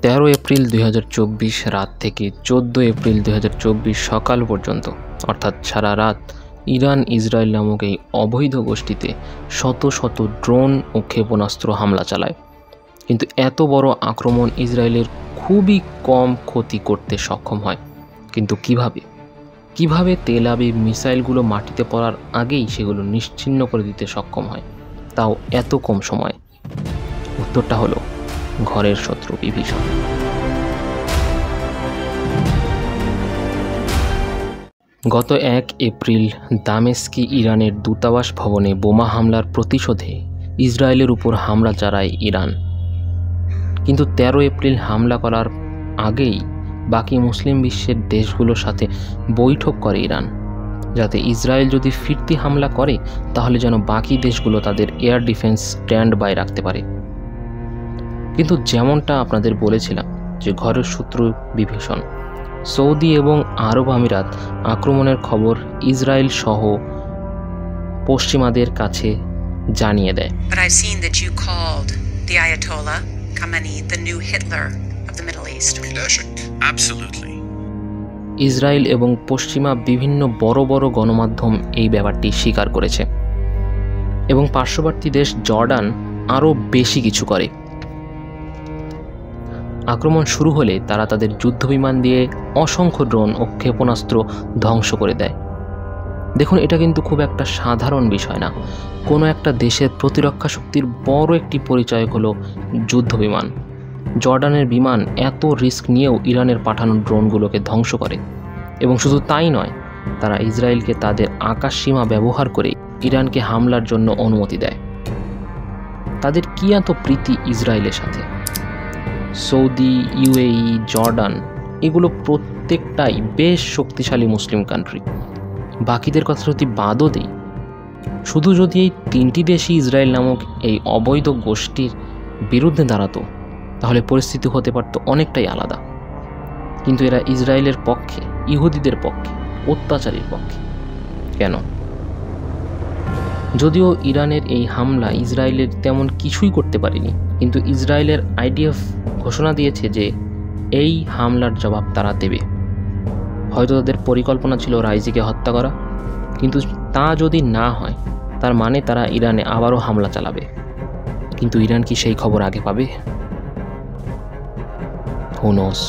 তেরো এপ্রিল 2024 রাত থেকে 14 এপ্রিল 2024 সকাল পর্যন্ত, অর্থাৎ সারা রাত, ইরান ইসরায়েল নামক এই অবৈধ গোষ্ঠীতে শত শত ড্রোন ও ক্ষেপণাস্ত্র হামলা চালায়। কিন্তু এত বড় আক্রমণ ইসরায়েলের খুবই কম ক্ষতি করতে সক্ষম হয়। কিন্তু কিভাবে তেল আবিব মিসাইলগুলো মাটিতে পড়ার আগেই সেগুলো নিশ্চিহ্ন করে দিতে সক্ষম হয়, তাও এত কম সময়? উত্তরটা হলো ঘরের শত্রু বিভীষণ। গত 1 এপ্রিল দামেস্কে ইরানের দূতাবাস ভবনে বোমা হামলার প্রতিশোধে ইসরায়েলের উপর হামলা চালায় ইরান। কিন্তু 13 এপ্রিল হামলা করার আগেই বাকি মুসলিম বিশ্বের দেশগুলোর সাথে বৈঠক করে ইরান, যাতে ইসরায়েল যদি ফিরতি হামলা করে তাহলে যেন বাকি দেশগুলো তাদের এয়ার ডিফেন্স স্ট্যান্ড বাই রাখতে পারে। কিন্তু যেমনটা আপনাদের বলেছিলাম যে ঘরের শত্রু বিভীষণ, সৌদি এবং আরব আমিরাত আক্রমণের খবর ইসরায়েল সহ পশ্চিমাদের কাছে জানিয়ে দেয়। But I've seen that you called the Ayatollah Khamenei the new Hitler of the Middle East. Absolutely. Israel এবং পশ্চিমা বিভিন্ন বড় বড় গণমাধ্যম এই ব্যাপারটি স্বীকার করেছে এবং পার্শ্ববর্তী দেশ জর্ডান আরও বেশি কিছু করে। আক্রমণ শুরু হলে তারা তাদের যুদ্ধবিমান দিয়ে অসংখ্য ড্রোন ও ক্ষেপণাস্ত্র ধ্বংস করে দেয়। দেখুন, এটা কিন্তু খুব একটা সাধারণ বিষয় না। কোনো একটা দেশের প্রতিরক্ষা শক্তির বড় একটি পরিচয় হলো যুদ্ধবিমান। জর্ডানের বিমান এত রিস্ক নিয়েও ইরানের পাঠানো ড্রোনগুলোকে ধ্বংস করে। এবং শুধু তাই নয়, তারা ইসরায়েলকে তাদের আকাশ সীমা ব্যবহার করে ইরানকে হামলার জন্য অনুমতি দেয়। তাদের কি এত প্রীতি ইসরায়েলের সাথে? সৌদি, ইউএই, জর্ডান এগুলো প্রত্যেকটাই বেশ শক্তিশালী মুসলিম কান্ট্রি। বাকিদের কথা যদি বাদও দিই, শুধু যদি এই 3টি দেশই ইসরায়েল নামক এই অবৈধ গোষ্ঠীর বিরুদ্ধে দাঁড়াতো তাহলে পরিস্থিতি হতে পারত অনেকটাই আলাদা। কিন্তু এরা ইসরায়েলের পক্ষে, ইহুদিদের পক্ষে, অত্যাচারীর পক্ষে। কেন? যদিও ইরানের এই হামলা ইসরায়েলের তেমন কিছুই করতে পারেনি, কিন্তু ইসরায়েলের আইডিএফ ঘোষণা দিয়েছে যে এই হামলার জবাব তারা দেবে। হয়তো তাদের পরিকল্পনা ছিল রাইজিকে হত্যা করা, কিন্তু তা যদি না হয় তার মানে তারা ইরানে আবারও হামলা চালাবে। কিন্তু ইরান কি সেই খবর আগে পাবে? Who knows?